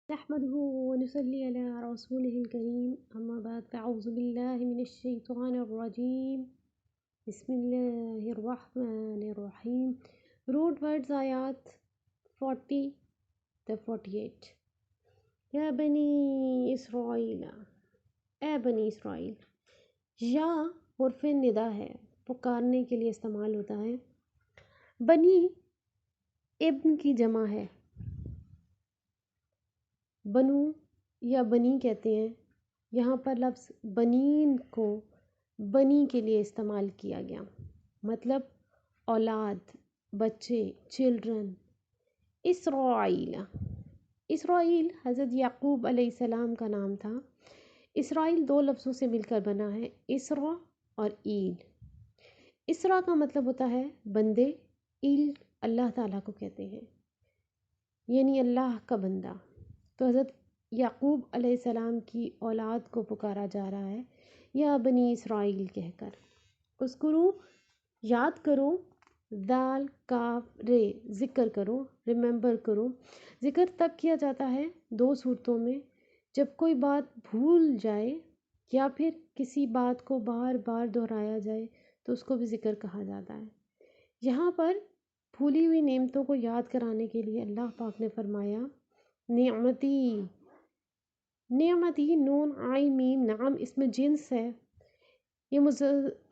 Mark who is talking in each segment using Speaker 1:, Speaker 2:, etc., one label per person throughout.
Speaker 1: نحمده ونصلي على رسوله الكريم أما بعد فأعوذ بالله من الشيطان الرجيم بسم الله الرحمن الرحيم. Root words آیات 40 to 48. یا بنی اسرائیل، اے بنی اسرائیل. یا حرف ندا ہے، پکارنے کے لیے استعمال ہوتا ہے. بنی ابن کی جمع ہے، بنو یا بنی کہتے ہیں. یہاں پر لفظ بنین کو بنی کے لیے استعمال کیا گیا، مطلب اولاد، بچے، چلڈرن. اسرائیل، اسرائیل حضرت یعقوب علیہ السلام کا نام تھا. اسرائیل دو لفظوں سے مل کر بنا ہے، اسرا اور ایل. اسرا کا مطلب ہوتا ہے بندے، ایل اللہ تعالیٰ کو کہتے ہیں، یعنی اللہ کا بندہ. تو حضرت یعقوب علیہ السلام کی اولاد کو پکارا جا رہا ہے یا بنی اسرائیل کہہ کر. اذکروا یاد کرو، دال کاف رے ذکر کرو، ریممبر کرو. ذکر تب کیا جاتا ہے دو صورتوں میں: جب کوئی بات بھول جائے یا پھر کسی بات کو بار بار دہرایا جائے تو اس کو بھی ذکر کہا جاتا ہے. یہاں پر بھولی ہوئی نعمتوں کو یاد کرانے کے لیے اللہ پاک نے فرمایا نعمتی. نعمتی نون عین میم نعم اس میں جنس ہے، یہ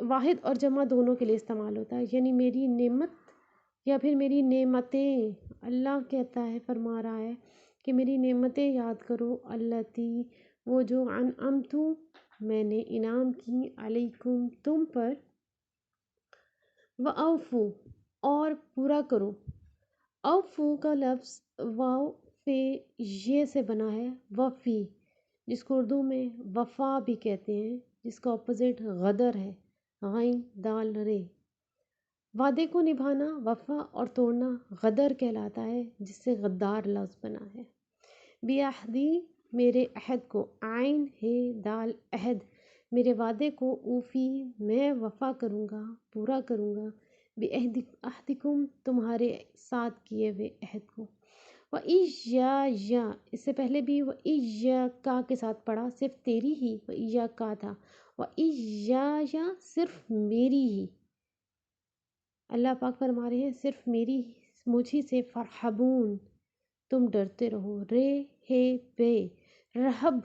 Speaker 1: واحد اور جمع دونوں کے لیے استعمال ہوتا ہے، یعنی میری نعمت یا پھر میری نعمتیں. اللہ کہتا ہے، فرما رہا ہے کہ میری نعمتیں یاد کرو، التی وہ جو انعمت میں نے انعام کی، علیکم تم پر، وَأَوْفُوا اور پورا کرو. اوفو کا لفظ واو فے یہ سے بنا ہے، وفی جس کو اردو میں وفا بھی کہتے ہیں، جس کا اپوزٹ غدر ہے، غین دال رے. وعدے کو نبھانا وفا اور توڑنا غدر کہلاتا ہے، جس سے غدار لفظ بنا ہے. بیعہدی میرے عہد کو، عین ہے دال عہد میرے وعدے کو، اوفی میں وفا کروں گا، پورا کروں گا، بعہدکم تمہارے ساتھ کیے ہوئے عہد کو. وَإِيَّايَ اس سے پہلے بھی وَإِيَّاكَ کے ساتھ پڑھا، صرف تیری ہی وَإِيَّاكَ تھا. وَإِيَّايَ صرف میری ہی. اللہ پاک فرما رہے ہیں صرف میری مجھ ہی سے فرحبون تم ڈرتے رہو. رے ہے بے رہب،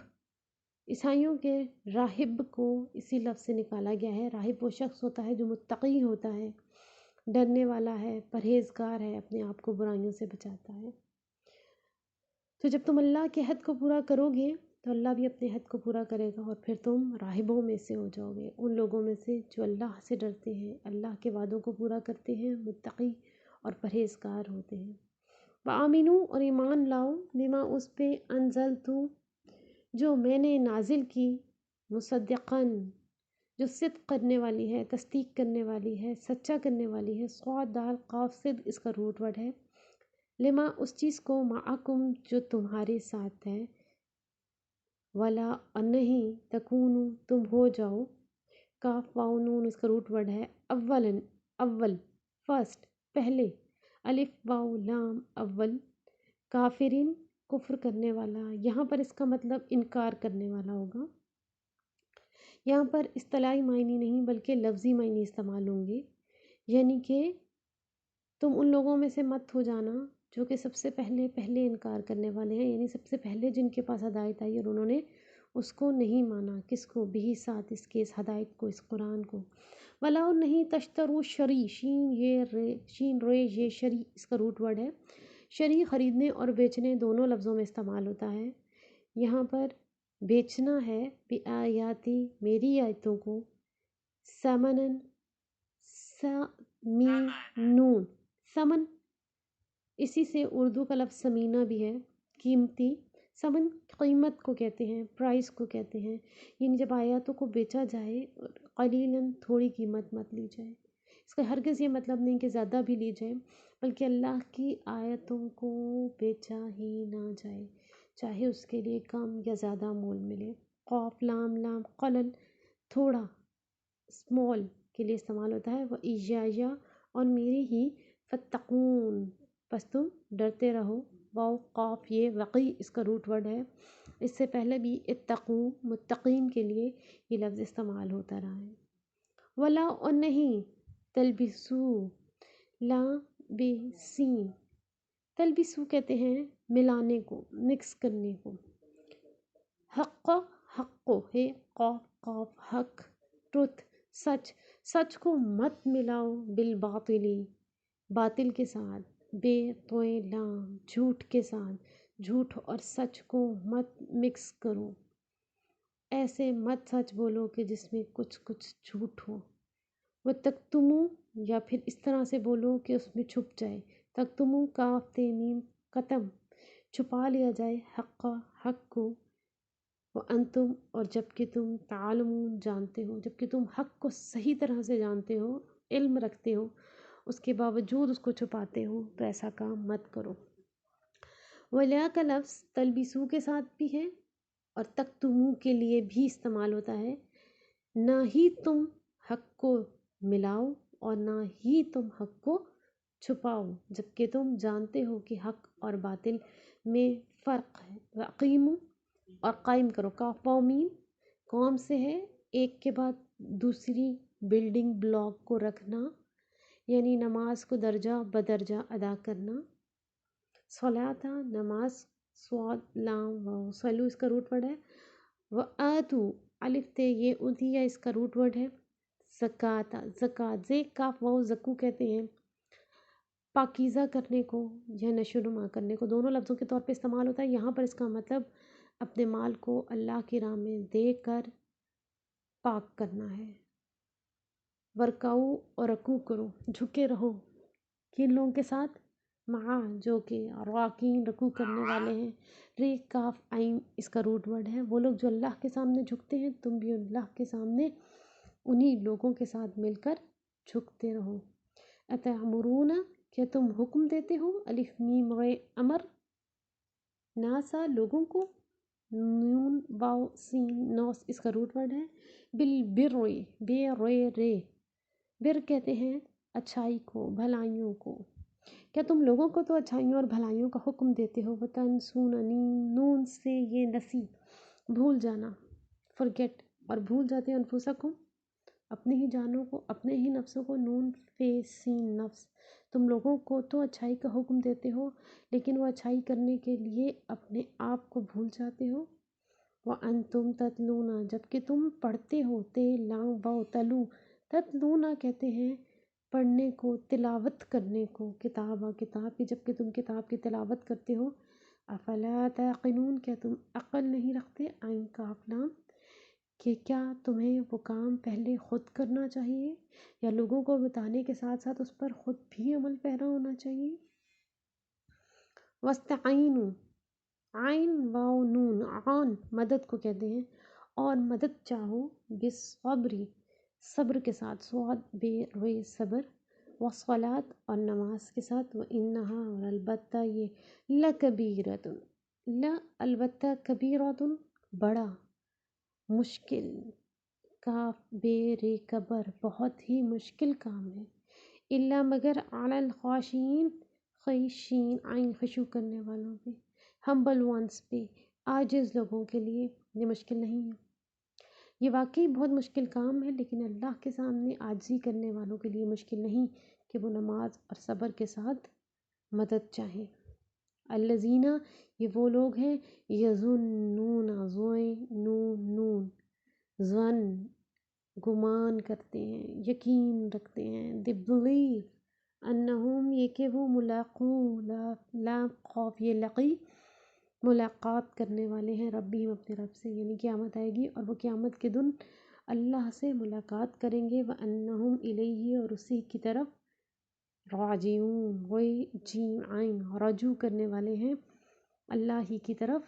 Speaker 1: عیسائیوں کے راہب کو اسی لفظ سے نکالا گیا ہے. راہب وہ شخص ہوتا ہے جو متقی ہوتا ہے، ڈرنے والا ہے، پرہیزگار ہے، اپنے آپ کو برائیوں سے بچاتا ہے. تو جب تم اللہ کے حد کو پورا کرو گے تو اللہ بھی اپنے حد کو پورا کرے گا، اور پھر تم راہبوں میں سے ہو جاؤ گے، ان لوگوں میں سے جو اللہ سے ڈرتے ہیں، اللہ کے وعدوں کو پورا کرتے ہیں، متقی اور پرہیزگار ہوتے ہیں. وآمنو اور ایمان لاؤ، بما اس پہ انزلتو جو میں نے نازل کی، مصدقاً جو صدق کرنے والی ہے، تصدیق کرنے والی ہے، سچا کرنے والی ہے. صاد دال قاف صد اس کا روٹ ورڈ ہے. لما اس چیز کو، معکم جو تمہارے ساتھ ہے، ولا اور نہیں، تکونو تم ہو جاؤ، کاف واو نون اس کا روٹ ورڈ ہے. اولن اول، فرسٹ پہلے، الف واو لام اول، کافرین کفر کرنے والا. یہاں پر اس کا مطلب انکار کرنے والا ہوگا. یہاں پر اصطلاحی معنی نہیں بلکہ لفظی معنی استعمال ہوں گے، یعنی کہ تم ان لوگوں میں سے مت ہو جانا جو کہ سب سے پہلے انکار کرنے والے ہیں، یعنی سب سے پہلے جن کے پاس ہدایت آئی اور انہوں نے اس کو نہیں مانا. کس کو؟ بھی ساتھ اس کے، اس ہدایت کو، اس قرآن کو. ولا اور نہیں، تشترو شری شین یہ رے شین رے یہ شری اس کا روٹ ورڈ ہے. شری خریدنے اور بیچنے دونوں لفظوں میں استعمال ہوتا ہے. یہاں پر بیچنا ہے، بآیاتی میری آیتوں کو، سمنن سمینون سمن اسی سے اردو کا لفظ سمینہ بھی ہے، قیمتی. سمن قیمت کو کہتے ہیں، پرائس کو کہتے ہیں، یعنی جب آیاتوں کو بیچا جائے، قلیلاً تھوڑی قیمت مت لی جائے. اس کا ہرگز یہ مطلب نہیں کہ زیادہ بھی لی جائے، بلکہ اللہ کی آیتوں کو بیچا ہی نہ جائے، چاہے اس کے لیے کم یا زیادہ مول ملے. قاف لام لام قلل تھوڑا، اسمال کے لیے استعمال ہوتا ہے. وَإِيَّايَ اور میری ہی، فَاتَّقُونَ پس تم ڈرتے رہو. واو قاف یہ وقی اس کا روٹ ورڈ ہے. اس سے پہلے بھی اتقو متقین کے لیے یہ لفظ استعمال ہوتا رہا ہے. ولا اور نہیں تلبسو لا بے سین تلبسو کہتے ہیں ملانے کو مکس کرنے کو. حق حق ہے قاف قاف حق ٹروتھ سچ سچ کو مت ملاؤ بالباطلی باطل کے ساتھ بے توئے لام جھوٹ کے ساتھ جھوٹ اور سچ کو مت مکس کرو. ایسے مت سچ بولو کہ جس میں کچھ جھوٹ ہو. وہ تکتمو یا پھر اس طرح سے بولو کہ اس میں چھپ جائے. تکتمو کاف تے میم قتم چھپا لیا جائے حق حق کو. وہ انتم اور جب کہ تم تعلمون جانتے ہو جب کہ تم حق کو صحیح طرح سے جانتے ہو علم رکھتے ہو اس کے باوجود اس کو چھپاتے ہو تو ایسا کام مت کرو. ولا کا لفظ تلبسو کے ساتھ بھی ہے اور تکتمو کے لیے بھی استعمال ہوتا ہے. نہ ہی تم حق کو ملاؤ اور نہ ہی تم حق کو چھپاؤ جبکہ تم جانتے ہو کہ حق اور باطل میں فرق ہے. وقیمو اور قائم کرو کاف واو میم قوم سے ہے ایک کے بعد دوسری بلڈنگ بلاک کو رکھنا یعنی نماز کو درجہ بدرجہ ادا کرنا. صلاۃ نماز صاد لام واو صلو اس کا روٹ ورڈ ہے. وآتو الف تے یہ ادیا اس کا روٹ ورڈ ہے. زکات زکات زے کاف واو زکو کہتے ہیں پاکیزہ کرنے کو یا نشو نما کرنے کو دونوں لفظوں کے طور پہ استعمال ہوتا ہے. یہاں پر اس کا مطلب اپنے مال کو اللہ کی راہ میں دے کر پاک کرنا ہے. ورکاؤ اور رکوع کرو جھکے رہو کن لوگوں کے ساتھ مع جو کہ راکین رکوع کرنے والے ہیں. رے کاف عین اس کا روٹ ورڈ ہے. وہ لوگ جو اللہ کے سامنے جھکتے ہیں تم بھی اللہ کے سامنے انہی لوگوں کے ساتھ مل کر جھکتے رہو. اتأمرون کیا تم حکم دیتے ہو الف میم رے امر ناسا لوگوں کو نون واو سین نوس اس کا روٹ ورڈ ہے. بالبر بے رے رے بر کہتے ہیں اچھائی کو بھلائیوں کو. کیا تم لوگوں کو تو اچھائیوں اور بھلائیوں کا حکم دیتے ہو. وتنسوننی نون سے یہ نسی بھول جانا فرگیٹ اور بھول جاتے ہیں انفسکم اپنے ہی جانوں کو اپنے ہی نفسوں کو. نون فے سین نفس تم لوگوں کو تو اچھائی کا حکم دیتے ہو لیکن وہ اچھائی کرنے کے لیے اپنے آپ کو بھول جاتے ہو. وَأَنْتُمْ تَتْلُونَ جبکہ تم پڑھتے ہو تے لام واو تلو تتلونا کہتے ہیں پڑھنے کو تلاوت کرنے کو. کتاب کتاب کی جبکہ تم کتاب کی تلاوت کرتے ہو. افلا تعقلون کیا تم عقل نہیں رکھتے عین کاف لام کہ کیا تمہیں وہ کام پہلے خود کرنا چاہیے یا لوگوں کو بتانے کے ساتھ ساتھ اس پر خود بھی عمل پیرا ہونا چاہیے. وَاسْتَعِینُوا عین واو نون عون مدد کو کہتے ہیں اور مدد چاہو بالصبر صبر کے ساتھ صاد بے روئے صبر. والصلاۃ اور نماز کے ساتھ. وَإِنَّهَا اور البتہ یہ لَکَبِیرَۃٌ لا البتہ کبیرۃ بڑا مشکل کاف بے رے کبر بہت ہی مشکل کام ہے. الا مگر علی الخاشعین خیشین عین خشوع کرنے والوں پہ ہمبل وانس پہ عاجز لوگوں کے لیے یہ مشکل نہیں ہے. یہ واقعی بہت مشکل کام ہے لیکن اللہ کے سامنے عاجزی کرنے والوں کے لیے مشکل نہیں کہ وہ نماز اور صبر کے ساتھ مدد چاہیں. الذین یہ وہ لوگ ہیں یظنون زوئے نون ظن گمان کرتے ہیں یقین رکھتے ہیں. they believe انہم یہ کہ وہ ملاقو لا خوف یہ لقی ملاقات کرنے والے ہیں ربہم اپنے رب سے یعنی قیامت آئے گی اور وہ قیامت کے دن اللہ سے ملاقات کریں گے. وانہم الیہ اور اسی کی طرف راجعون وہی جیم عین رجوع کرنے والے ہیں اللہ ہی کی طرف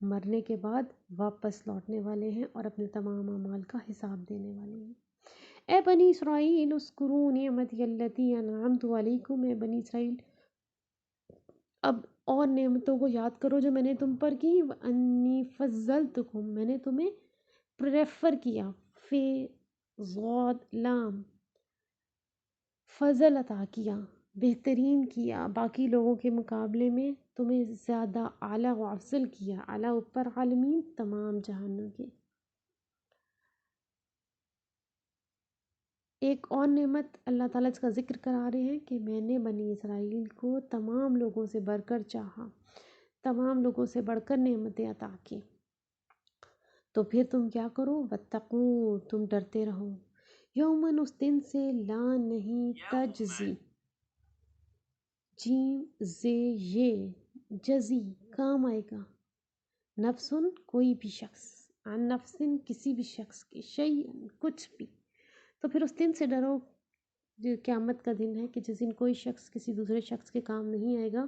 Speaker 1: مرنے کے بعد واپس لوٹنے والے ہیں اور اپنے تمام اعمال کا حساب دینے والے ہیں. اے بنی اسرائیل اذکروا نعمتی التی انعمت علیکم اے بنی اسرائیل اب اور نعمتوں کو یاد کرو جو میں نے تم پر کی. وانی فضلتکم میں نے تمہیں پریفر کیا فی ضاد لام فضل عطا کیا بہترین کیا باقی لوگوں کے مقابلے میں تمہیں زیادہ اعلیٰ و افضل کیا، اعلیٰ اوپر عالمین تمام جہانوں کے۔ ایک اور نعمت اللہ تعالیٰ اس کا ذکر کرا رہے ہیں کہ میں نے بنی اسرائیل کو تمام لوگوں سے بڑھ کر چاہا، تمام لوگوں سے بڑھ کر نعمتیں عطا کی۔ تو پھر تم کیا کرو، واتقوا، تم ڈرتے رہو، یومن، اس دن سے، لا نہیں، تجزی، جیم زے یہ، جزی کام آئے گا، نفسن کوئی بھی شخص، عن نفسن کسی بھی شخص کی، شیئن کچھ بھی۔ تو پھر اس دن سے ڈرو جو قیامت کا دن ہے کہ جس دن کوئی شخص کسی دوسرے شخص کے کام نہیں آئے گا،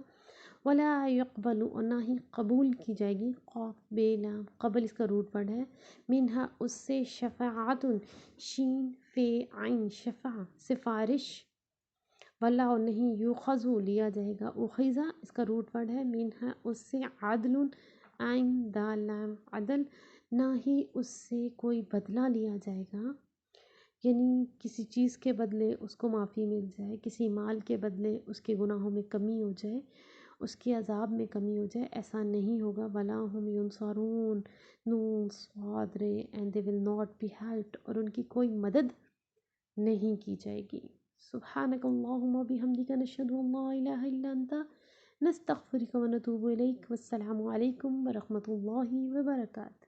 Speaker 1: ولا يقبل، اور نہ ہی قبول کی جائے گی، قابل، قبل اس کا روٹ ورڈ ہے، منہا اس سے، شفاعت، شین فے عین، شفا سفارش، ولا اور نہیں، یوخذو لیا جائے گا، اخذا اس کا روٹ ورڈ ہے، منہا اس سے، عدل، عین دال لام عدل، نہ ہی اس سے کوئی بدلہ لیا جائے گا، یعنی کسی چیز کے بدلے اس کو معافی مل جائے، کسی مال کے بدلے اس کے گناہوں میں کمی ہو جائے، اس کے عذاب میں کمی ہو جائے، ایسا نہیں ہوگا، ولا ہم ینصرون، نون صاد رے، and they will not be helped, اور ان کی کوئی مدد نہیں کی جائے گی۔ سبحانک اللہم و بحمدک، نشہد ان لا الہ الا انت، نستغفرک و نتوب الیک، والسلام علیکم ورحمۃ اللہ وبرکاتہ۔